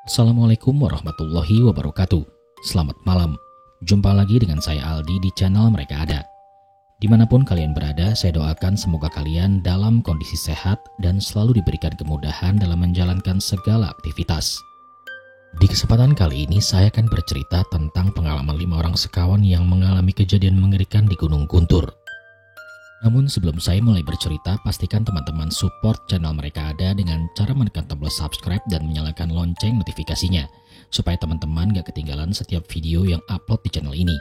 Assalamualaikum warahmatullahi wabarakatuh. Selamat malam. Jumpa lagi dengan saya Aldi di channel Mereka Ada. Dimanapun kalian berada, saya doakan semoga kalian dalam kondisi sehat dan selalu diberikan kemudahan dalam menjalankan segala aktivitas. Di kesempatan kali ini saya akan bercerita tentang pengalaman 5 orang sekawan yang mengalami kejadian mengerikan di Gunung Guntur. Namun sebelum saya mulai bercerita, pastikan teman-teman support channel Mereka Ada dengan cara menekan tombol subscribe dan menyalakan lonceng notifikasinya, supaya teman-teman gak ketinggalan setiap video yang upload di channel ini.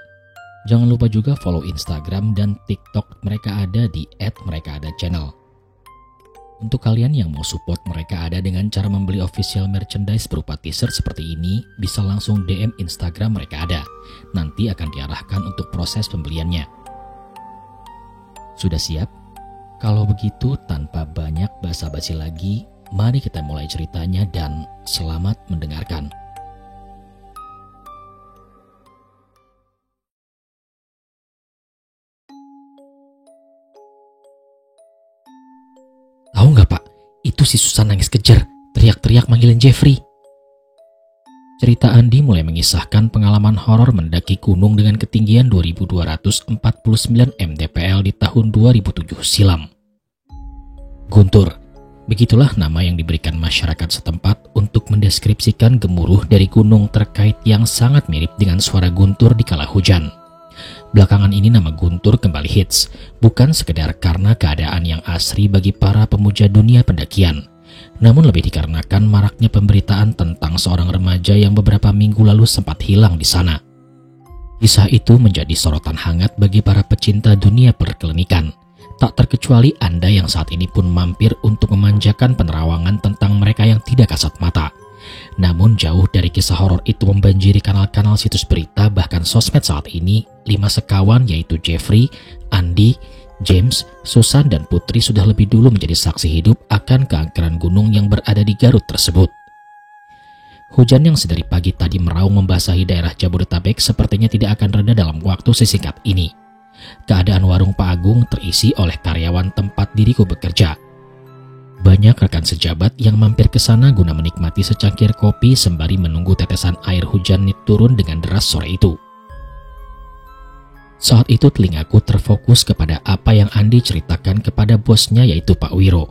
Jangan lupa juga follow Instagram dan TikTok Mereka Ada di @merekaada_channel. Untuk kalian yang mau support Mereka Ada dengan cara membeli official merchandise berupa t-shirt seperti ini, bisa langsung DM Instagram Mereka Ada. Nanti akan diarahkan untuk proses pembeliannya. Sudah siap? Kalau begitu, tanpa banyak basa-basi lagi, mari kita mulai ceritanya dan selamat mendengarkan. Tahu nggak Pak, itu si Susan nangis kejer, teriak-teriak manggilin Jeffrey. Cerita Andi mulai mengisahkan pengalaman horor mendaki gunung dengan ketinggian 2249 mdpl di tahun 2007 silam. Guntur, begitulah nama yang diberikan masyarakat setempat untuk mendeskripsikan gemuruh dari gunung terkait yang sangat mirip dengan suara guntur di kala hujan. Belakangan ini nama Guntur kembali hits, bukan sekedar karena keadaan yang asri bagi para pemuja dunia pendakian, namun lebih dikarenakan maraknya pemberitaan tentang seorang remaja yang beberapa minggu lalu sempat hilang di sana. Kisah itu menjadi sorotan hangat bagi para pecinta dunia perkelenikan, tak terkecuali Anda yang saat ini pun mampir untuk memanjakan penerawangan tentang mereka yang tidak kasat mata. Namun jauh dari kisah horor itu membanjiri kanal-kanal situs berita bahkan sosmed saat ini, 5 sekawan yaitu Jeffrey, Andi, James, Susan, dan Putri sudah lebih dulu menjadi saksi hidup akan keangkeran gunung yang berada di Garut tersebut. Hujan yang sedari pagi tadi meraung membasahi daerah Jabodetabek sepertinya tidak akan reda dalam waktu sesingkat ini. Keadaan warung Pak Agung terisi oleh karyawan tempat diriku bekerja. Banyak rekan sejabat yang mampir ke sana guna menikmati secangkir kopi sembari menunggu tetesan air hujan turun dengan deras sore itu. Saat itu telingaku terfokus kepada apa yang Andi ceritakan kepada bosnya yaitu Pak Wiro.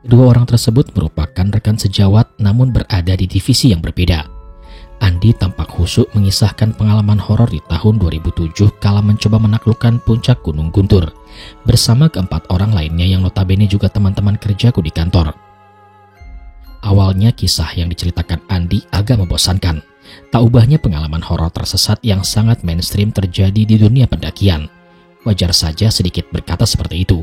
Kedua orang tersebut merupakan rekan sejawat namun berada di divisi yang berbeda. Andi tampak khusyuk mengisahkan pengalaman horor di tahun 2007 kala mencoba menaklukkan puncak Gunung Guntur bersama keempat orang lainnya yang notabene juga teman-teman kerjaku di kantor. Awalnya kisah yang diceritakan Andi agak membosankan. Tak ubahnya pengalaman horor tersesat yang sangat mainstream terjadi di dunia pendakian. Wajar saja sedikit berkata seperti itu,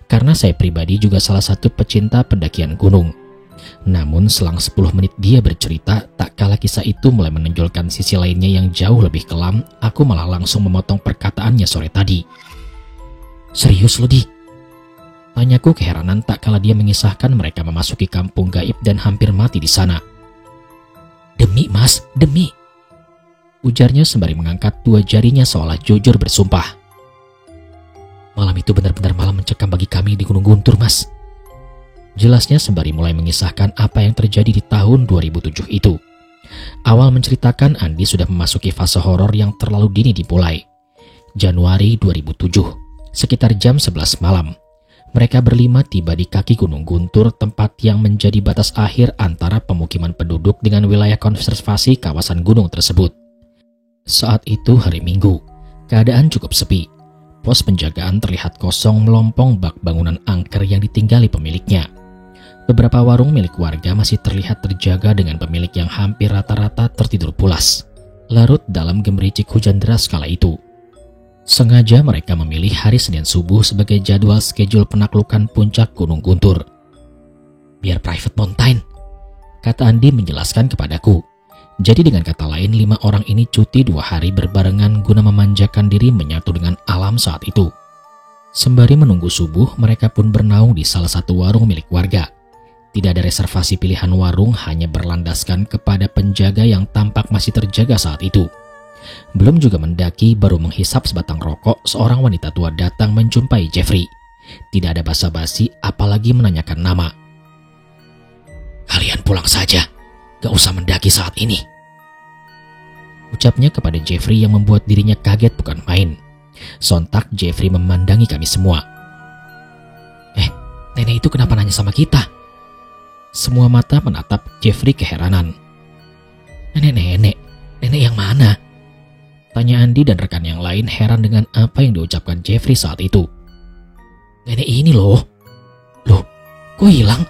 karena saya pribadi juga salah satu pecinta pendakian gunung. Namun selang 10 menit dia bercerita, tak kala kisah itu mulai menonjolkan sisi lainnya yang jauh lebih kelam, aku malah langsung memotong perkataannya sore tadi. Serius lo Di? Tanyaku keheranan tak kala dia mengisahkan mereka memasuki kampung gaib dan hampir mati di sana. Demi mas, demi, ujarnya sembari mengangkat 2 jarinya seolah jujur bersumpah. Malam itu benar-benar malam mencekam bagi kami di Gunung Guntur mas. Jelasnya sembari mulai mengisahkan apa yang terjadi di tahun 2007 itu. Awal menceritakan Andi sudah memasuki fase horor yang terlalu dini dimulai. Januari 2007, sekitar jam 11 malam. Mereka berlima tiba di kaki Gunung Guntur, tempat yang menjadi batas akhir antara pemukiman penduduk dengan wilayah konservasi kawasan gunung tersebut. Saat itu hari Minggu, keadaan cukup sepi. Pos penjagaan terlihat kosong melompong bak bangunan angker yang ditinggali pemiliknya. Beberapa warung milik warga masih terlihat terjaga dengan pemilik yang hampir rata-rata tertidur pulas, larut dalam gemericik hujan deras kala itu. Sengaja mereka memilih hari Senin subuh sebagai jadwal schedule penaklukan puncak Gunung Guntur. Biar private mountain, kata Andi menjelaskan kepadaku. Jadi dengan kata lain 5 orang ini cuti 2 hari berbarengan guna memanjakan diri menyatu dengan alam saat itu. Sembari menunggu subuh, mereka pun bernaung di salah satu warung milik warga. Tidak ada reservasi pilihan warung, hanya berlandaskan kepada penjaga yang tampak masih terjaga saat itu. Belum juga mendaki, baru menghisap sebatang rokok, seorang wanita tua datang menjumpai Jeffrey. Tidak ada basa-basi, apalagi menanyakan nama. Kalian pulang saja, Gak usah mendaki saat ini. Ucapnya kepada Jeffrey yang membuat dirinya kaget bukan main. Sontak Jeffrey memandangi kami semua. Nenek itu kenapa nanya sama kita? Semua mata menatap Jeffrey keheranan. Nenek yang mana? Tanya Andi dan rekan yang lain heran dengan apa yang diucapkan Jeffrey saat itu. Nenek ini loh. Loh, kok hilang?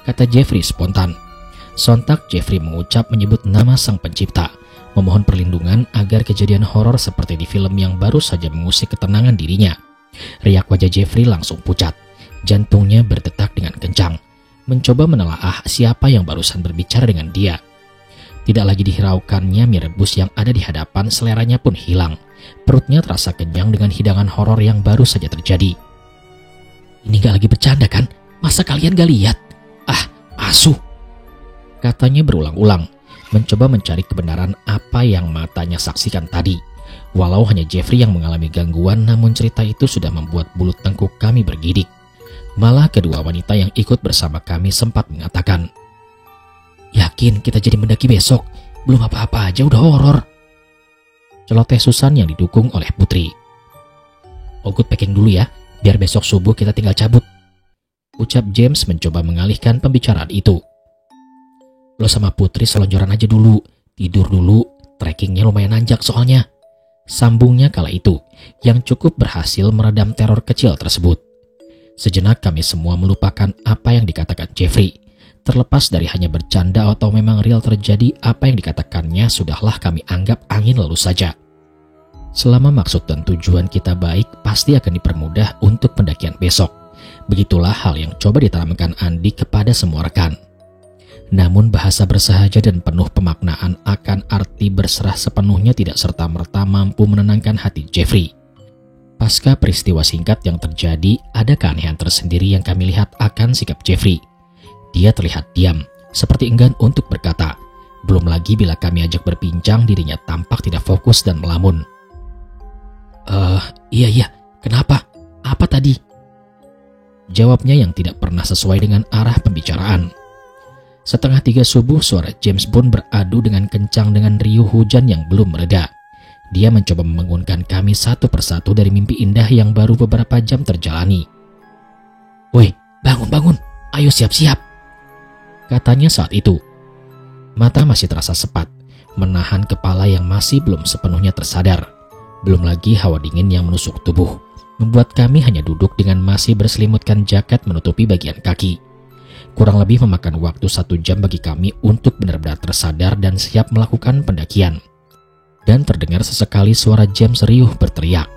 Kata Jeffrey spontan. Sontak Jeffrey mengucap menyebut nama sang pencipta, memohon perlindungan agar kejadian horor seperti di film yang baru saja mengusik ketenangan dirinya. Riak wajah Jeffrey langsung pucat. Jantungnya berdetak dengan kencang, mencoba menelaah siapa yang barusan berbicara dengan dia. Tidak lagi dihiraukannya mie rebus yang ada di hadapan, seleranya pun hilang. Perutnya terasa kenyang dengan hidangan horor yang baru saja terjadi. Ini gak lagi bercanda kan? Masa kalian gak lihat? Asuh. Katanya berulang-ulang, mencoba mencari kebenaran apa yang matanya saksikan tadi. Walau hanya Jeffrey yang mengalami gangguan, namun cerita itu sudah membuat bulu tengkuk kami bergidik. Malah kedua wanita yang ikut bersama kami sempat mengatakan, yakin kita jadi mendaki besok? Belum apa-apa aja udah horor. Celoteh Susan yang didukung oleh Putri. Ogut packing dulu ya, biar besok subuh kita tinggal cabut. Ucap James mencoba mengalihkan pembicaraan itu. Lo sama Putri selonjoran aja dulu, tidur dulu, trekkingnya lumayan nanjak soalnya. Sambungnya kala itu, yang cukup berhasil meredam teror kecil tersebut. Sejenak kami semua melupakan apa yang dikatakan Jeffrey. Terlepas dari hanya bercanda atau memang real terjadi, apa yang dikatakannya sudahlah kami anggap angin lalu saja. Selama maksud dan tujuan kita baik, pasti akan dipermudah untuk pendakian besok. Begitulah hal yang coba ditanamkan Andi kepada semua rekan. Namun bahasa bersahaja dan penuh pemaknaan akan arti berserah sepenuhnya tidak serta-merta mampu menenangkan hati Jeffrey. Pasca peristiwa singkat yang terjadi, ada keanehan tersendiri yang kami lihat akan sikap Jeffrey. Dia terlihat diam, seperti enggan untuk berkata. Belum lagi bila kami ajak berbincang, dirinya tampak tidak fokus dan melamun. Iya, kenapa? Apa tadi? Jawabnya yang tidak pernah sesuai dengan arah pembicaraan. 2:30 subuh, suara James Bond beradu dengan kencang dengan riuh hujan yang belum mereda. Dia mencoba membangunkan kami satu persatu dari mimpi indah yang baru beberapa jam terjalani. Woi, bangun, ayo siap-siap, katanya saat itu. Mata masih terasa sepat, menahan kepala yang masih belum sepenuhnya tersadar. Belum lagi hawa dingin yang menusuk tubuh, membuat kami hanya duduk dengan masih berselimutkan jaket menutupi bagian kaki. Kurang lebih memakan waktu 1 jam bagi kami untuk benar-benar tersadar dan siap melakukan pendakian. Dan terdengar sesekali suara James riuh berteriak.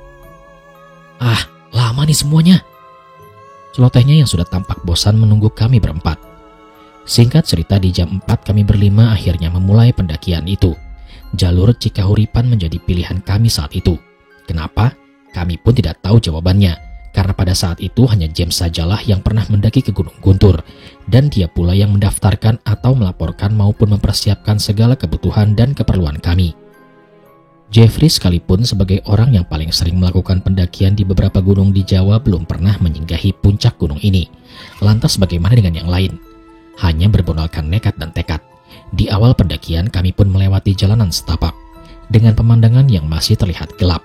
Lama nih semuanya. Celotehnya yang sudah tampak bosan menunggu kami berempat. Singkat cerita, di jam 4 kami berlima akhirnya memulai pendakian itu. Jalur Cikahuripan menjadi pilihan kami saat itu. Kenapa? Kami pun tidak tahu jawabannya. Karena pada saat itu hanya James sajalah yang pernah mendaki ke Gunung Guntur. Dan dia pula yang mendaftarkan atau melaporkan maupun mempersiapkan segala kebutuhan dan keperluan kami. Jeffrey sekalipun sebagai orang yang paling sering melakukan pendakian di beberapa gunung di Jawa belum pernah menyinggahi puncak gunung ini. Lantas bagaimana dengan yang lain? Hanya bermodalkan nekat dan tekad. Di awal pendakian kami pun melewati jalanan setapak dengan pemandangan yang masih terlihat gelap.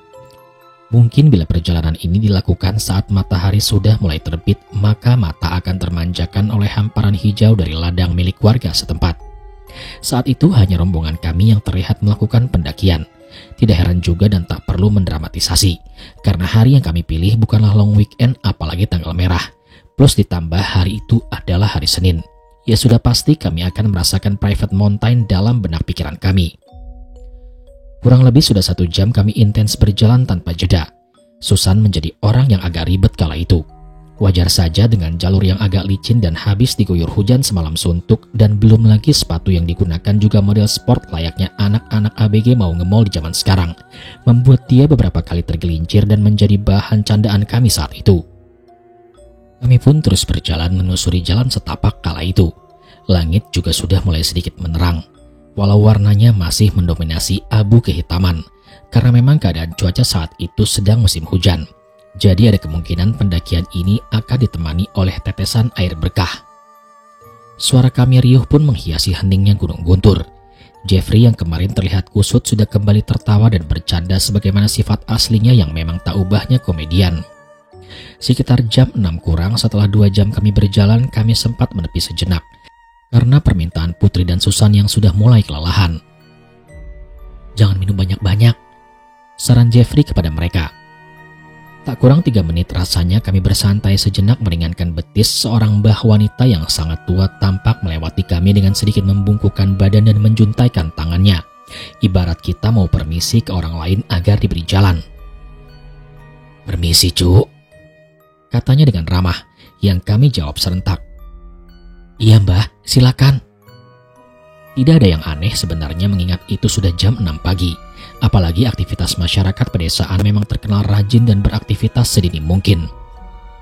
Mungkin bila perjalanan ini dilakukan saat matahari sudah mulai terbit, maka mata akan termanjakan oleh hamparan hijau dari ladang milik warga setempat. Saat itu hanya rombongan kami yang terlihat melakukan pendakian. Tidak heran juga dan tak perlu mendramatisasi, karena hari yang kami pilih bukanlah long weekend apalagi tanggal merah. Plus ditambah hari itu adalah hari Senin. Ya sudah pasti kami akan merasakan private mountain dalam benak pikiran kami. Kurang lebih sudah 1 jam kami intens berjalan tanpa jeda. Susan menjadi orang yang agak ribet kala itu. Wajar saja dengan jalur yang agak licin dan habis diguyur hujan semalam suntuk, dan belum lagi sepatu yang digunakan juga model sport layaknya anak-anak ABG mau nge-mall di zaman sekarang, membuat dia beberapa kali tergelincir dan menjadi bahan candaan kami saat itu. Kami pun terus berjalan menelusuri jalan setapak kala itu. Langit juga sudah mulai sedikit menerang, walau warnanya masih mendominasi abu kehitaman, karena memang keadaan cuaca saat itu sedang musim hujan. Jadi ada kemungkinan pendakian ini akan ditemani oleh tetesan air berkah. Suara kami riuh pun menghiasi heningnya Gunung Guntur. Jeffrey yang kemarin terlihat kusut sudah kembali tertawa dan bercanda sebagaimana sifat aslinya yang memang tak ubahnya komedian. Sekitar jam 6 kurang setelah 2 jam kami berjalan, kami sempat menepi sejenak karena permintaan Putri dan Susan yang sudah mulai kelelahan. "Jangan minum banyak-banyak," saran Jeffrey kepada mereka. Tak kurang 3 menit rasanya kami bersantai sejenak meringankan betis seorang mbah wanita yang sangat tua tampak melewati kami dengan sedikit membungkukkan badan dan menjuntaikan tangannya. Ibarat kita mau permisi ke orang lain agar diberi jalan. "Permisi, Cuk," katanya dengan ramah, yang kami jawab serentak. "Iya mbah, silakan." Tidak ada yang aneh sebenarnya mengingat itu sudah jam 6 pagi. Apalagi aktivitas masyarakat pedesaan memang terkenal rajin dan beraktivitas sedini mungkin.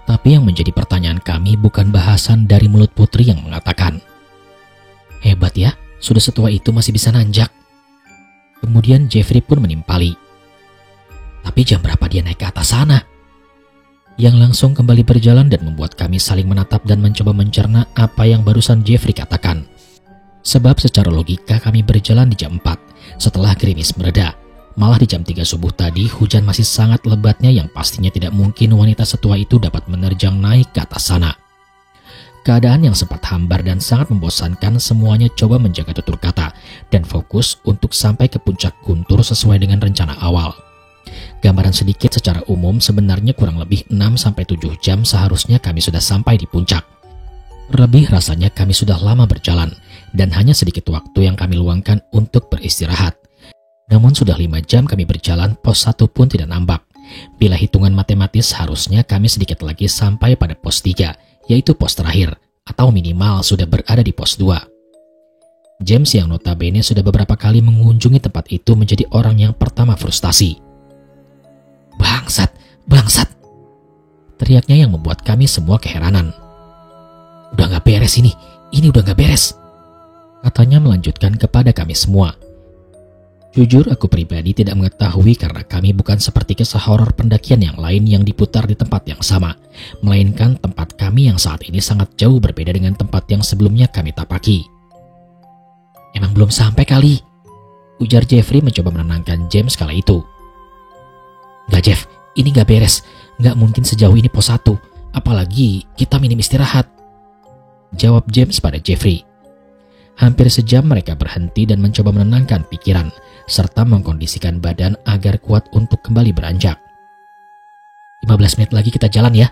Tapi yang menjadi pertanyaan kami bukan bahasan dari mulut Putri yang mengatakan, "Hebat ya, sudah setua itu masih bisa nanjak." Kemudian Jeffrey pun menimpali, "Tapi jam berapa dia naik ke atas sana?" Yang langsung kembali berjalan dan membuat kami saling menatap dan mencoba mencerna apa yang barusan Jeffrey katakan. Sebab secara logika kami berjalan di jam 4 setelah gerimis mereda. Malah di jam 3 subuh tadi hujan masih sangat lebatnya yang pastinya tidak mungkin wanita setua itu dapat menerjang naik ke atas sana. Keadaan yang sempat hambar dan sangat membosankan, semuanya coba menjaga tutur kata dan fokus untuk sampai ke puncak Guntur sesuai dengan rencana awal. Gambaran sedikit secara umum, sebenarnya kurang lebih 6-7 jam seharusnya kami sudah sampai di puncak. Terlebih rasanya kami sudah lama berjalan dan hanya sedikit waktu yang kami luangkan untuk beristirahat. Namun sudah 5 jam kami berjalan, pos 1 pun tidak nampak. Bila hitungan matematis harusnya kami sedikit lagi sampai pada pos 3, yaitu pos terakhir, atau minimal sudah berada di pos 2. James yang notabene sudah beberapa kali mengunjungi tempat itu menjadi orang yang pertama frustasi. "Bangsat, bangsat!" teriaknya yang membuat kami semua keheranan. "Udah gak beres ini udah gak beres," katanya melanjutkan kepada kami semua. Jujur aku pribadi tidak mengetahui karena kami bukan seperti kisah horor pendakian yang lain yang diputar di tempat yang sama, melainkan tempat kami yang saat ini sangat jauh berbeda dengan tempat yang sebelumnya kami tapaki. "Emang belum sampai kali," ujar Jeffrey mencoba menenangkan James kala itu. "Gak Jeff, ini gak beres, gak mungkin sejauh ini pos 1, apalagi kita minim istirahat," jawab James pada Jeffrey. Hampir sejam mereka berhenti dan mencoba menenangkan pikiran, serta mengkondisikan badan agar kuat untuk kembali beranjak. "15 menit lagi kita jalan ya,"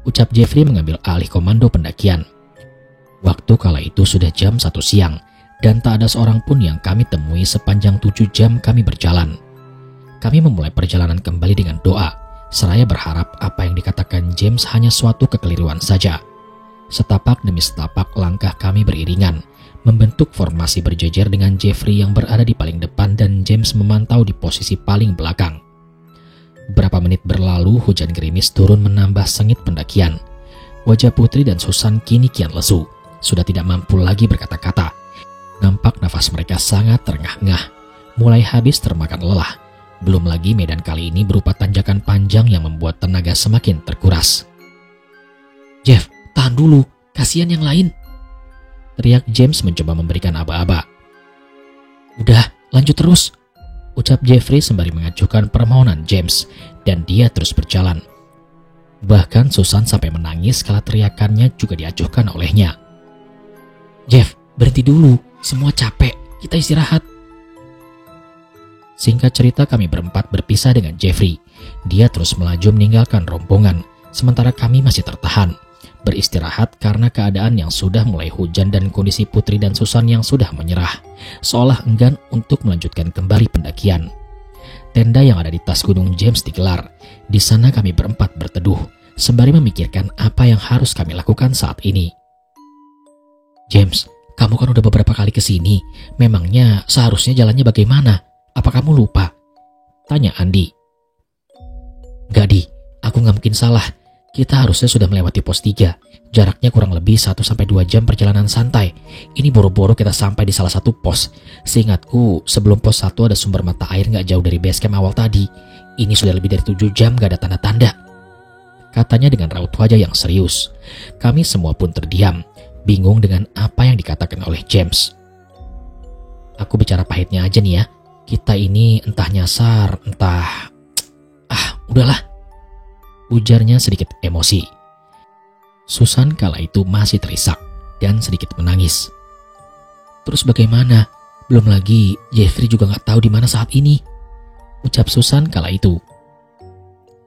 ucap Jeffrey mengambil alih komando pendakian. Waktu kala itu sudah jam 1 siang, dan tak ada seorang pun yang kami temui sepanjang 7 jam kami berjalan. Kami memulai perjalanan kembali dengan doa, seraya berharap apa yang dikatakan James hanya suatu kekeliruan saja. Setapak demi setapak langkah kami beriringan, membentuk formasi berjejer dengan Jeffrey yang berada di paling depan dan James memantau di posisi paling belakang. Beberapa menit berlalu, hujan gerimis turun menambah sengit pendakian. Wajah Putri dan Susan kini kian lesu, sudah tidak mampu lagi berkata-kata. Nampak nafas mereka sangat terengah-engah, mulai habis termakan lelah. Belum lagi medan kali ini berupa tanjakan panjang yang membuat tenaga semakin terkuras. "Jeff, tahan dulu, kasihan yang lain," teriak James mencoba memberikan aba-aba. "Udah, lanjut terus," ucap Jeffrey sembari mengajukan permohonan James, dan dia terus berjalan. Bahkan Susan sampai menangis kala teriakannya juga diajukan olehnya. "Jeff, berhenti dulu, semua capek, kita istirahat." Singkat cerita kami berempat berpisah dengan Jeffrey. Dia terus melaju meninggalkan rombongan, sementara kami masih tertahan, beristirahat karena keadaan yang sudah mulai hujan dan kondisi Putri dan Susan yang sudah menyerah, seolah enggan untuk melanjutkan kembali pendakian. Tenda yang ada di tas gunung James digelar. Di sana kami berempat berteduh, sembari memikirkan apa yang harus kami lakukan saat ini. "James, kamu kan udah beberapa kali ke sini. Memangnya seharusnya jalannya bagaimana? Apa kamu lupa?" tanya Andi. "Gak Di, aku gak mungkin salah. Kita harusnya sudah melewati pos 3. Jaraknya kurang lebih 1-2 jam perjalanan santai. Ini boro-boro kita sampai di salah satu pos. Seingatku, sebelum pos 1 ada sumber mata air gak jauh dari base camp awal tadi. Ini sudah lebih dari 7 jam gak ada tanda-tanda," katanya dengan raut wajah yang serius. Kami semua pun terdiam. bingung dengan apa yang dikatakan oleh James. Aku bicara pahitnya aja nih ya. Kita ini entah nyasar, entah... udahlah. Ujarnya sedikit emosi. Susan kala itu masih terisak dan sedikit menangis. Terus bagaimana? Belum lagi Jeffrey juga gak tahu di mana saat ini. Ucap Susan kala itu.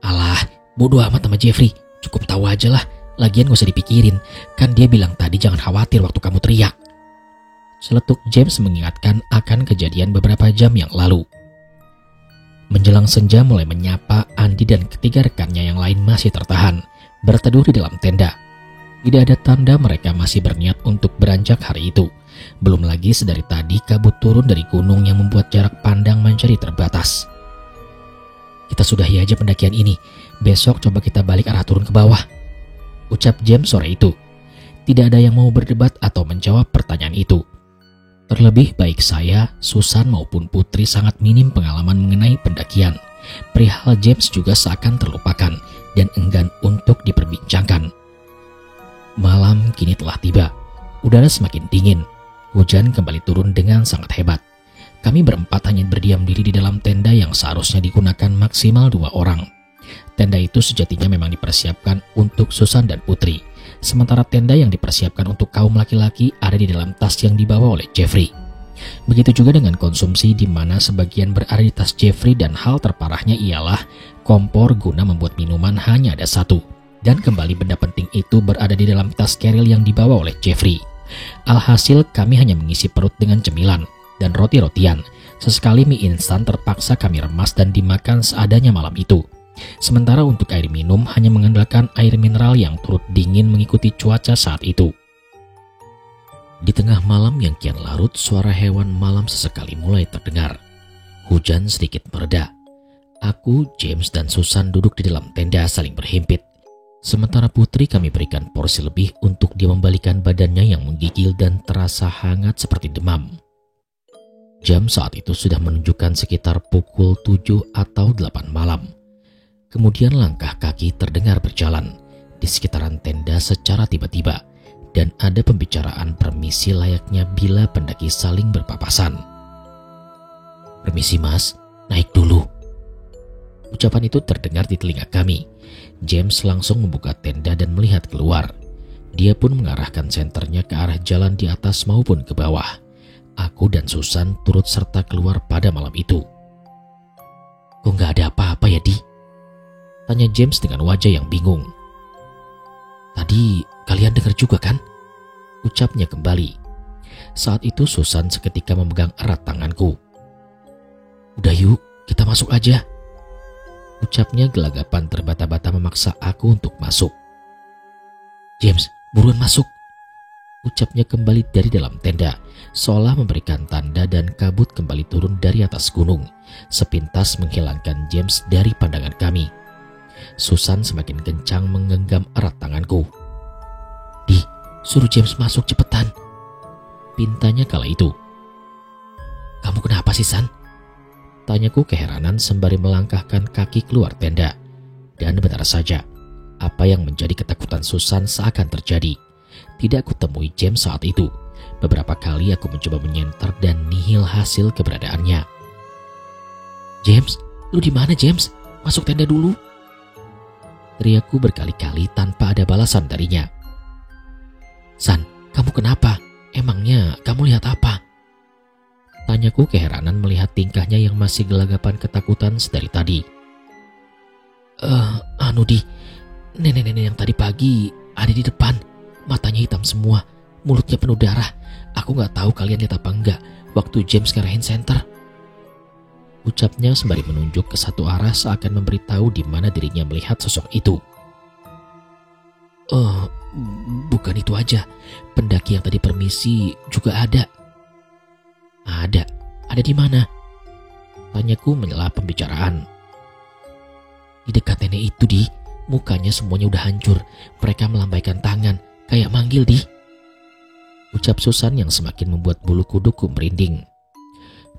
Alah, bodoh amat sama Jeffrey. Cukup tahu aja lah. Lagian gak usah dipikirin. Kan dia bilang tadi jangan khawatir waktu kamu teriak. Seletuk James mengingatkan akan kejadian beberapa jam yang lalu. Menjelang senja mulai menyapa, Andi dan ketiga rekannya yang lain masih tertahan, berteduh di dalam tenda. Tidak ada tanda mereka masih berniat untuk beranjak hari itu. Belum lagi sedari tadi kabut turun dari gunung yang membuat jarak pandang menjadi terbatas. Kita sudahi aja pendakian ini. Besok coba kita balik arah turun ke bawah. Ucap James sore itu. Tidak ada yang mau berdebat atau menjawab pertanyaan itu. Terlebih baik saya, Susan maupun Putri sangat minim pengalaman mengenai pendakian. Perihal James juga seakan terlupakan dan enggan untuk diperbincangkan. Malam kini telah tiba. Udara semakin dingin. Hujan kembali turun dengan sangat hebat. Kami berempat hanya berdiam diri di dalam tenda yang seharusnya digunakan maksimal 2 orang. Tenda itu sejatinya memang dipersiapkan untuk Susan dan Putri. Sementara tenda yang dipersiapkan untuk kaum laki-laki ada di dalam tas yang dibawa oleh Jeffrey. Begitu juga dengan konsumsi di mana sebagian berada di tas Jeffrey dan hal terparahnya ialah kompor guna membuat minuman hanya ada 1. Dan kembali benda penting itu berada di dalam tas keril yang dibawa oleh Jeffrey. Alhasil kami hanya mengisi perut dengan cemilan dan roti-rotian. Sesekali mie instan terpaksa kami remas dan dimakan seadanya malam itu. Sementara untuk air minum hanya mengandalkan air mineral yang turut dingin mengikuti cuaca saat itu. Di tengah malam yang kian larut, suara hewan malam sesekali mulai terdengar. Hujan sedikit mereda. Aku, James, dan Susan duduk di dalam tenda saling berhimpit. Sementara Putri kami berikan porsi lebih untuk dia membalikan badannya yang menggigil dan terasa hangat seperti demam. Jam saat itu sudah menunjukkan sekitar pukul 7 atau 8 malam. Kemudian langkah kaki terdengar berjalan di sekitaran tenda secara tiba-tiba dan ada pembicaraan permisi layaknya bila pendaki saling berpapasan. "Permisi mas, naik dulu." Ucapan itu terdengar di telinga kami. James langsung membuka tenda dan melihat keluar. Dia pun mengarahkan senternya ke arah jalan di atas maupun ke bawah. Aku dan Susan turut serta keluar pada malam itu. "Kok gak ada apa-apa ya, Di?" tanya James dengan wajah yang bingung. "Tadi kalian dengar juga kan?" ucapnya kembali. Saat itu Susan seketika memegang erat tanganku. "Udah yuk, kita masuk aja." Ucapnya gelagapan terbata-bata memaksa aku untuk masuk. "James, buruan masuk." Ucapnya kembali dari dalam tenda, seolah memberikan tanda dan kabut kembali turun dari atas gunung, sepintas menghilangkan James dari pandangan kami. Susan semakin kencang menggenggam erat tanganku. "Di, suruh James masuk cepetan," pintanya kala itu. "Kamu kenapa sih, San?" tanyaku keheranan sembari melangkahkan kaki keluar tenda. Dan benar saja, apa yang menjadi ketakutan Susan seakan terjadi. Tidak kutemui James saat itu. Beberapa kali aku mencoba menyenter dan nihil hasil keberadaannya. "James, lu di mana James? Masuk tenda dulu." Teriakku berkali-kali tanpa ada balasan darinya. "San, kamu kenapa? Emangnya kamu lihat apa?" tanyaku keheranan melihat tingkahnya yang masih gelagapan ketakutan sedari tadi. Di, nenek-nenek yang tadi pagi ada di depan. Matanya hitam semua, mulutnya penuh darah. Aku gak tahu kalian lihat apa enggak waktu James ngarahin senter." Ucapnya sembari menunjuk ke satu arah seakan memberitahu di mana dirinya melihat sosok itu. Bukan itu aja. Pendaki yang tadi permisi juga ada." Ada di mana?" tanyaku menyela pembicaraan. "Di dekat nenek itu, Di. Mukanya semuanya udah hancur. Mereka melambaikan tangan, kayak manggil, Di." Ucap Susan yang semakin membuat bulu kuduku merinding.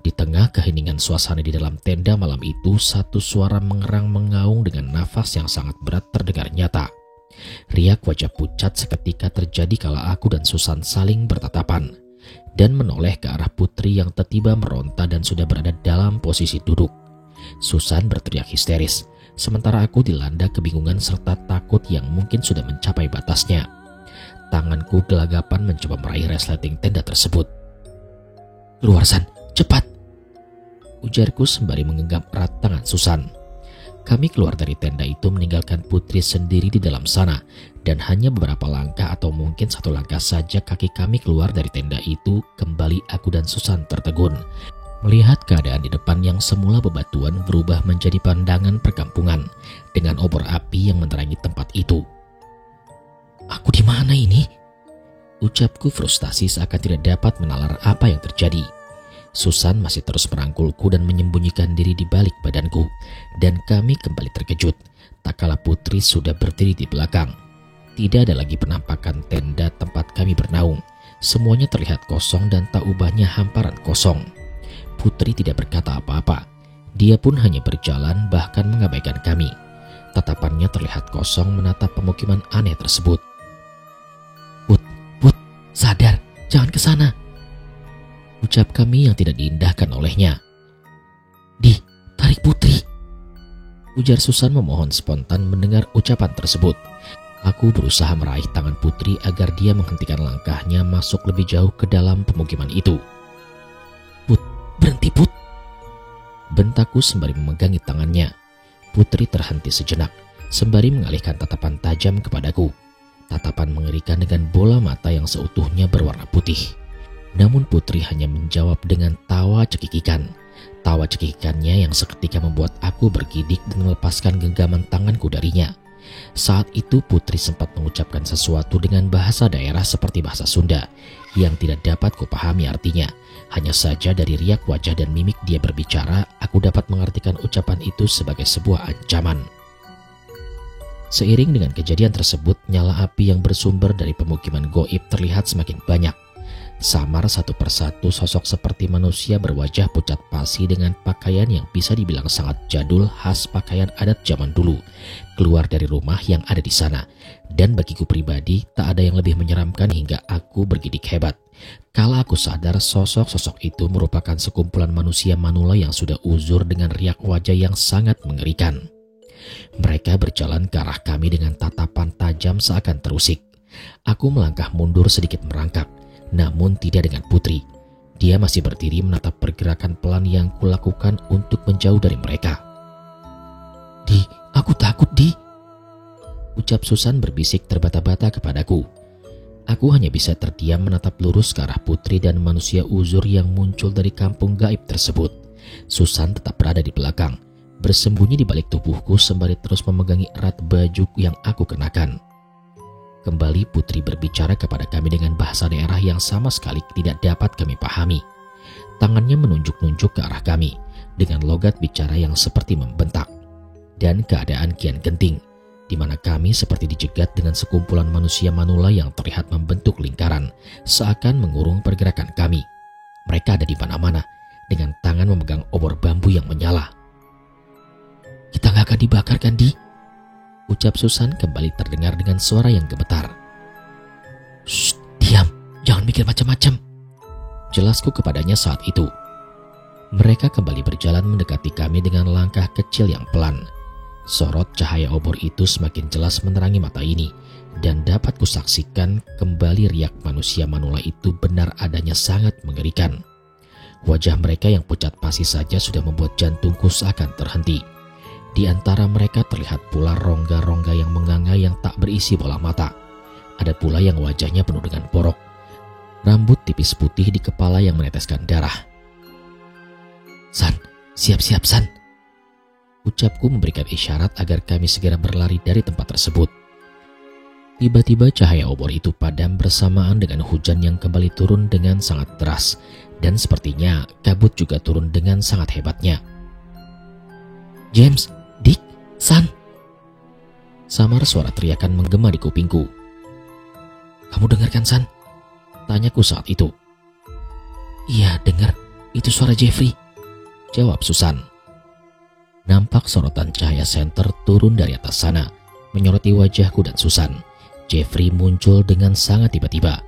Di tengah keheningan suasana di dalam tenda malam itu, satu suara mengerang mengaung dengan nafas yang sangat berat terdengar nyata. Riak wajah pucat seketika terjadi kala aku dan Susan saling bertatapan dan menoleh ke arah Putri yang tiba-tiba meronta dan sudah berada dalam posisi duduk. Susan berteriak histeris, sementara aku dilanda kebingungan serta takut yang mungkin sudah mencapai batasnya. Tanganku gelagapan mencoba meraih resleting tenda tersebut. "Keluar, San, cepat!" ujarku sembari menggenggam erat tangan Susan. Kami keluar dari tenda itu meninggalkan Putri sendiri di dalam sana, dan hanya beberapa langkah atau mungkin 1 langkah saja kaki kami keluar dari tenda itu, kembali aku dan Susan tertegun. Melihat keadaan di depan yang semula bebatuan berubah menjadi pandangan perkampungan dengan obor api yang menerangi tempat itu. "Aku di mana ini?" ucapku frustasi seakan tidak dapat menalar apa yang terjadi. Susan masih terus merangkulku dan menyembunyikan diri di balik badanku, dan kami kembali terkejut tak kala Putri sudah berdiri di belakang. Tidak ada lagi penampakan tenda tempat kami bernaung. Semuanya terlihat kosong dan tak ubahnya hamparan kosong. Putri tidak berkata apa-apa. Dia pun hanya berjalan bahkan mengabaikan kami. Tatapannya terlihat kosong menatap pemukiman aneh tersebut. Put, sadar, jangan ke sana," ucap kami yang tidak diindahkan olehnya. Tarik Putri," ujar Susan memohon spontan mendengar ucapan tersebut. Aku berusaha meraih tangan Putri agar dia menghentikan langkahnya masuk lebih jauh ke dalam pemukiman itu. "Put, berhenti Put," bentakku sembari memegangi tangannya. Putri terhenti sejenak sembari mengalihkan tatapan tajam kepadaku. Tatapan mengerikan dengan bola mata yang seutuhnya berwarna putih. Namun Putri hanya menjawab dengan tawa cekikikan. Tawa cekikikannya yang seketika membuat aku bergidik dan melepaskan genggaman tanganku darinya. Saat itu Putri sempat mengucapkan sesuatu dengan bahasa daerah seperti bahasa Sunda yang tidak dapat kupahami artinya. Hanya saja dari riak wajah dan mimik dia berbicara, aku dapat mengartikan ucapan itu sebagai sebuah ancaman. Seiring dengan kejadian tersebut, nyala api yang bersumber dari pemukiman goib terlihat semakin banyak. Samar satu persatu sosok seperti manusia berwajah pucat pasi dengan pakaian yang bisa dibilang sangat jadul khas pakaian adat zaman dulu keluar dari rumah yang ada di sana. Dan bagiku pribadi tak ada yang lebih menyeramkan hingga aku bergidik hebat. Kala aku sadar sosok-sosok itu merupakan sekumpulan manusia manula yang sudah uzur dengan riak wajah yang sangat mengerikan. Mereka berjalan ke arah kami dengan tatapan tajam seakan terusik. Aku melangkah mundur sedikit merangkak, namun tidak dengan Putri. Dia masih berdiri menatap pergerakan pelan yang kulakukan untuk menjauh dari mereka. Aku takut, Di," ucap Susan berbisik terbata-bata kepadaku. Aku hanya bisa terdiam menatap lurus ke arah Putri dan manusia uzur yang muncul dari kampung gaib tersebut. Susan tetap berada di belakang, bersembunyi di balik tubuhku sembari terus memegangi erat baju yang aku kenakan. Kembali Putri berbicara kepada kami dengan bahasa daerah yang sama sekali tidak dapat kami pahami. Tangannya menunjuk-nunjuk ke arah kami dengan logat bicara yang seperti membentak. Dan keadaan kian genting, di mana kami seperti dijegat dengan sekumpulan manusia manula yang terlihat membentuk lingkaran, seakan mengurung pergerakan kami. Mereka ada di mana-mana, dengan tangan memegang obor bambu yang menyala. "Kita gak akan dibakar kan, Di?" ucap Susan kembali terdengar dengan suara yang gemetar. "Shh, diam, jangan mikir macam-macam," jelasku kepadanya saat itu. Mereka kembali berjalan mendekati kami dengan langkah kecil yang pelan. Sorot cahaya obor itu semakin jelas menerangi mata ini, dan dapat kusaksikan kembali riak manusia manula itu benar adanya sangat mengerikan. Wajah mereka yang pucat pasi saja sudah membuat jantungku seakan terhenti. Di antara mereka terlihat pula rongga-rongga yang menganga yang tak berisi bola mata. Ada pula yang wajahnya penuh dengan borok. Rambut tipis putih di kepala yang meneteskan darah. "San, siap-siap San," ucapku memberikan isyarat agar kami segera berlari dari tempat tersebut. Tiba-tiba cahaya obor itu padam bersamaan dengan hujan yang kembali turun dengan sangat deras, dan sepertinya kabut juga turun dengan sangat hebatnya. "James, Dick, San," samar suara teriakan menggema di kupingku. "Kamu dengarkan, San?" tanyaku saat itu. "Iya, dengar. Itu suara Jeffrey," jawab Susan. Nampak sorotan cahaya senter turun dari atas sana, Menyoroti wajahku dan Susan, Jeffrey muncul dengan sangat tiba-tiba.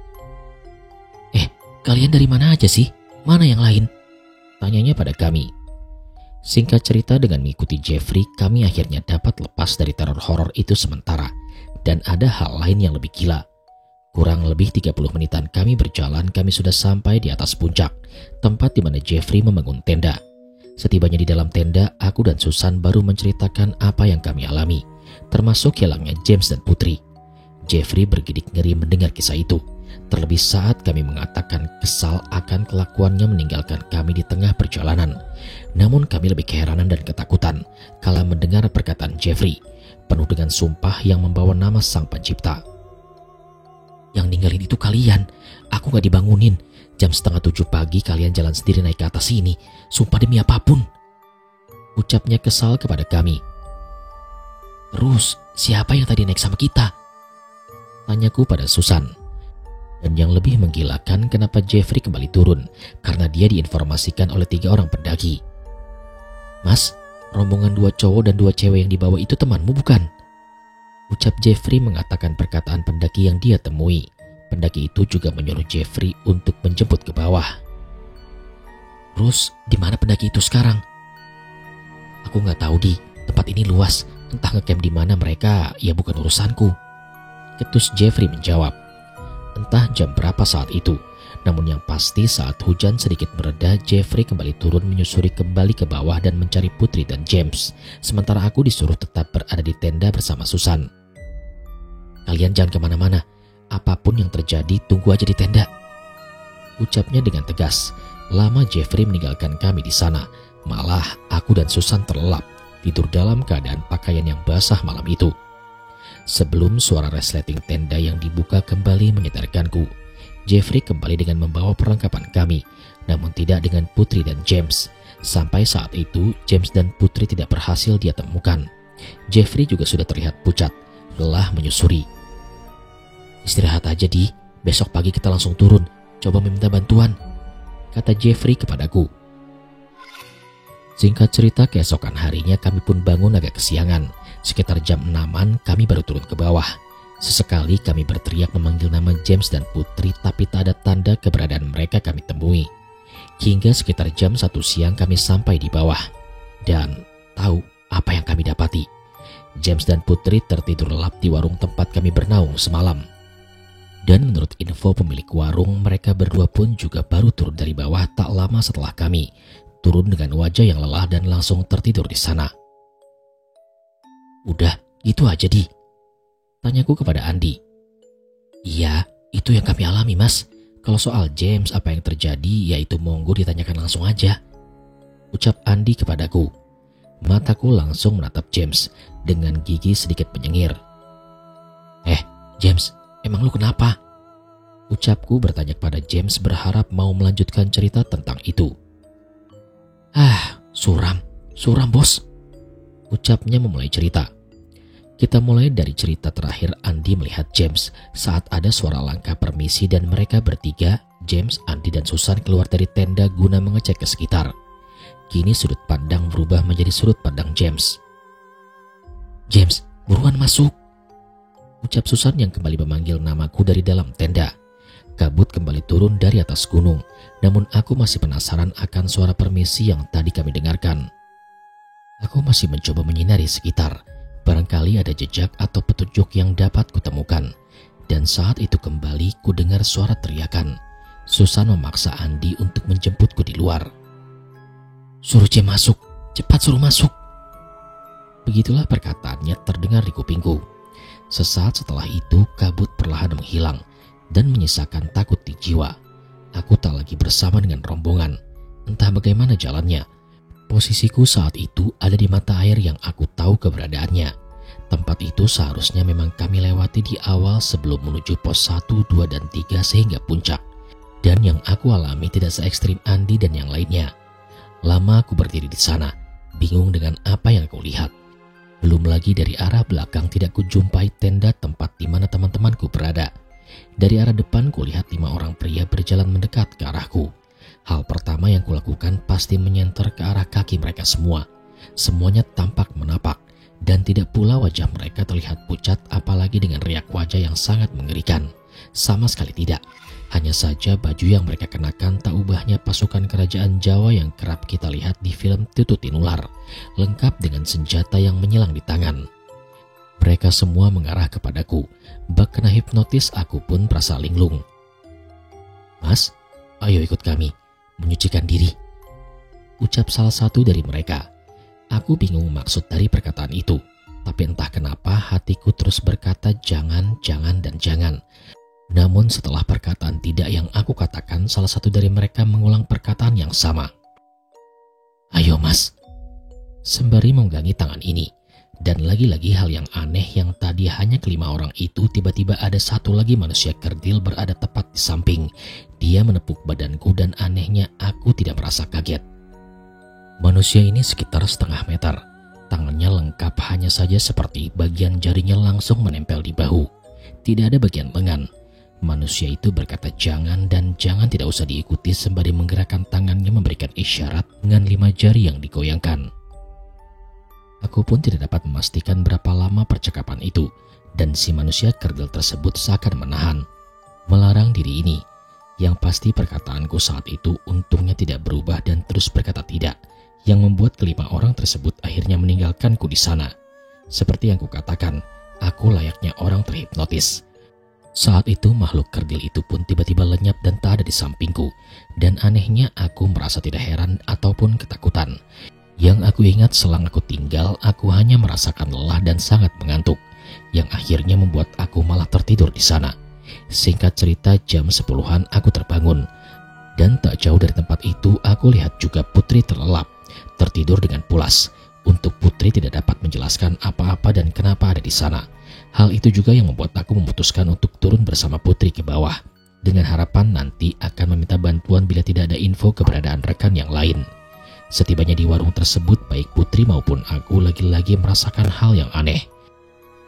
Kalian dari mana aja sih? Mana yang lain? Tanyanya pada kami. Singkat cerita, dengan mengikuti Jeffrey, kami akhirnya dapat lepas dari teror horor itu sementara. Dan ada hal lain yang lebih gila. Kurang lebih 30 menitan kami berjalan, kami sudah sampai di atas puncak, tempat di mana Jeffrey membangun tenda. Setibanya di dalam tenda, aku dan Susan baru menceritakan apa yang kami alami, termasuk hilangnya James dan Putri. Jeffrey bergidik ngeri mendengar kisah itu. Terlebih saat kami mengatakan kesal akan kelakuannya meninggalkan kami di tengah perjalanan. Namun kami lebih keheranan dan ketakutan kala mendengar perkataan Jeffrey, penuh dengan sumpah yang membawa nama Sang Pencipta. Yang ninggalin itu kalian, aku gak dibangunin. Jam 6:30 pagi kalian jalan sendiri naik ke atas sini. Sumpah demi apapun, ucapnya kesal kepada kami. Terus siapa yang tadi naik sama kita? Tanyaku pada Susan. Dan yang lebih menggilakan, kenapa Jeffrey kembali turun? Karena dia diinformasikan oleh 3 orang pendaki. Mas, rombongan 2 cowok dan 2 cewek yang dibawa itu temanmu bukan? Ucap Jeffrey mengatakan perkataan pendaki yang dia temui. Pendaki itu juga menyuruh Jeffrey untuk menjemput ke bawah. Terus di mana pendaki itu sekarang? Aku nggak tahu di, tempat ini luas. Entah ngecamp di mana mereka, ya bukan urusanku. Ketus Jeffrey menjawab. Entah jam berapa saat itu, namun yang pasti saat hujan sedikit mereda, Jeffrey kembali turun menyusuri kembali ke bawah dan mencari Putri dan James. Sementara aku disuruh tetap berada di tenda bersama Susan. Kalian jangan kemana-mana, apapun yang terjadi tunggu aja di tenda, ucapnya dengan tegas. Lama Jeffrey meninggalkan kami di sana, malah aku dan Susan terlelap, tidur dalam keadaan pakaian yang basah malam itu. Sebelum suara resleting tenda yang dibuka kembali menyadarkanku, Jeffrey kembali dengan membawa perlengkapan kami, namun tidak dengan Putri dan James. Sampai saat itu, James dan Putri tidak berhasil dia temukan. Jeffrey juga sudah terlihat pucat, lelah menyusuri. Istirahat aja di, besok pagi kita langsung turun, coba meminta bantuan, kata Jeffrey kepadaku. Singkat cerita, keesokan harinya kami pun bangun agak kesiangan. Sekitar jam 6-an kami baru turun ke bawah. Sesekali kami berteriak memanggil nama James dan Putri, tapi tak ada tanda keberadaan mereka kami temui. Hingga sekitar jam 1 siang kami sampai di bawah. Dan tahu apa yang kami dapati? James dan Putri tertidur lelap di warung tempat kami bernaung semalam. Dan menurut info pemilik warung, mereka berdua pun juga baru turun dari bawah tak lama setelah kami. Turun dengan wajah yang lelah dan langsung tertidur di sana. Udah, gitu aja di, tanyaku kepada Andi. Iya, itu yang kami alami mas. Kalau soal James apa yang terjadi, yaitu monggo ditanyakan langsung aja, ucap Andi kepadaku. Mataku langsung menatap James dengan gigi sedikit menyengir. James, emang lu kenapa? Ucapku bertanya kepada James berharap mau melanjutkan cerita tentang itu. Suram bos, ucapnya memulai cerita. Kita mulai dari cerita terakhir Andi melihat James saat ada suara langkah permisi dan mereka bertiga, James, Andi dan Susan keluar dari tenda guna mengecek ke sekitar. Kini sudut pandang berubah menjadi sudut pandang James. James, buruan masuk, ucap Susan yang kembali memanggil namaku dari dalam tenda. Kabut kembali turun dari atas gunung, namun aku masih penasaran akan suara permisi yang tadi kami dengarkan. Aku masih mencoba menyinari sekitar, barangkali ada jejak atau petunjuk yang dapat kutemukan. Dan saat itu kembali ku dengar suara teriakan. Susan memaksa Andi untuk menjemputku di luar. Suruh James masuk, cepat suruh masuk. Begitulah perkataannya terdengar di kupingku. Sesaat setelah itu kabut perlahan menghilang dan menyisakan takut di jiwa. Aku tak lagi bersama dengan rombongan. Entah bagaimana jalannya. Posisiku saat itu ada di mata air yang aku tahu keberadaannya. Tempat itu seharusnya memang kami lewati di awal sebelum menuju pos 1, 2, dan 3 sehingga puncak. Dan yang aku alami tidak se ekstrim Andi dan yang lainnya. Lama aku berdiri di sana, bingung dengan apa yang aku lihat. Belum lagi dari arah belakang tidak kujumpai tenda tempat di mana teman-temanku berada. Dari arah depan kulihat 5 orang pria berjalan mendekat ke arahku. Hal pertama yang kulakukan pasti menyenter ke arah kaki mereka semua. Semuanya tampak menapak Dan tidak pula wajah mereka terlihat pucat apalagi dengan riak wajah yang sangat mengerikan. Sama sekali tidak. Hanya saja baju yang mereka kenakan tak ubahnya pasukan kerajaan Jawa yang kerap kita lihat di film Tutut Tinular, lengkap dengan senjata yang menyelang di tangan. Mereka semua mengarah kepadaku. Bak kena hipnotis, aku pun merasa linglung. "Mas, ayo ikut kami, menyucikan diri," ucap salah satu dari mereka. Aku bingung maksud dari perkataan itu, tapi entah kenapa hatiku terus berkata jangan, jangan, dan jangan. Namun setelah perkataan tidak yang aku katakan, salah satu dari mereka mengulang perkataan yang sama. "Ayo mas," sembari menggangi tangan ini. Dan lagi-lagi hal yang aneh, yang tadi hanya kelima orang itu, tiba-tiba ada satu lagi manusia kerdil berada tepat di samping. Dia menepuk badanku dan anehnya aku tidak merasa kaget. Manusia ini sekitar setengah meter. Tangannya lengkap, hanya saja seperti bagian jarinya langsung menempel di bahu. Tidak ada bagian lengan. Manusia itu berkata jangan dan jangan tidak usah diikuti sembari menggerakkan tangannya memberikan isyarat dengan 5 jari yang digoyangkan. Aku pun tidak dapat memastikan berapa lama percakapan itu, dan si manusia kerdil tersebut seakan menahan, melarang diri ini. Yang pasti perkataanku saat itu untungnya tidak berubah dan terus berkata tidak, yang membuat kelima orang tersebut akhirnya meninggalkanku di sana. Seperti yang kukatakan, aku layaknya orang terhipnotis. Saat itu makhluk kerdil itu pun tiba-tiba lenyap dan tak ada di sampingku, dan anehnya aku merasa tidak heran ataupun ketakutan. Yang aku ingat selang aku tinggal, aku hanya merasakan lelah dan sangat mengantuk, yang akhirnya membuat aku malah tertidur di sana. Singkat cerita, jam 10-an aku terbangun, dan tak jauh dari tempat itu aku lihat juga Putri terlelap, tertidur dengan pulas. Untuk Putri tidak dapat menjelaskan apa-apa dan kenapa ada di sana. Hal itu juga yang membuat aku memutuskan untuk turun bersama Putri ke bawah, dengan harapan nanti akan meminta bantuan bila tidak ada info keberadaan rekan yang lain. Setibanya di warung tersebut, baik Putri maupun aku lagi-lagi merasakan hal yang aneh.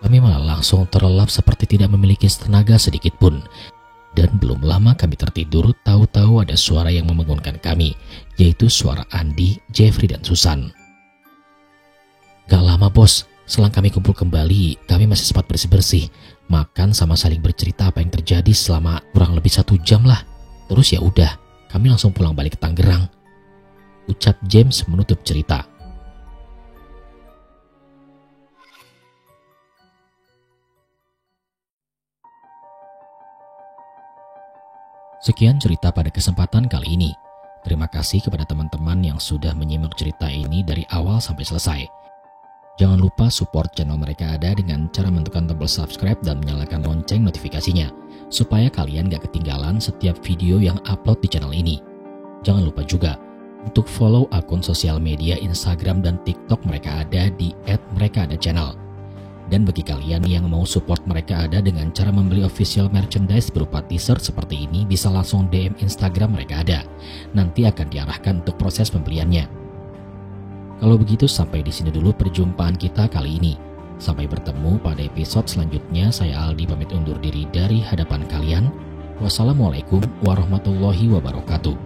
Kami malah langsung terlelap seperti tidak memiliki tenaga sedikit pun. Dan belum lama kami tertidur, tahu-tahu ada suara yang membangunkan kami, yaitu suara Andi, Jeffrey, dan Susan. "Gak lama bos, selang kami kumpul kembali, kami masih sempat bersih-bersih, makan sama saling bercerita apa yang terjadi selama kurang lebih 1 jam lah. Terus ya udah, kami langsung pulang balik ke Tangerang," ucap James menutup cerita. Sekian cerita pada kesempatan kali ini. Terima kasih kepada teman-teman yang sudah menyimak cerita ini dari awal sampai selesai. Jangan lupa support channel Mereka Ada dengan cara menentukan tombol subscribe dan menyalakan lonceng notifikasinya, supaya kalian gak ketinggalan setiap video yang upload di channel ini. Jangan lupa juga untuk follow akun sosial media Instagram dan TikTok Mereka Ada di @merekaada_channel. Dan bagi kalian yang mau support Mereka Ada dengan cara membeli official merchandise berupa t-shirt seperti ini, bisa langsung DM Instagram Mereka Ada. Nanti akan diarahkan untuk proses pembeliannya. Kalau begitu sampai di sini dulu perjumpaan kita kali ini. Sampai bertemu pada episode selanjutnya. Saya Aldi pamit undur diri dari hadapan kalian. Wassalamualaikum warahmatullahi wabarakatuh.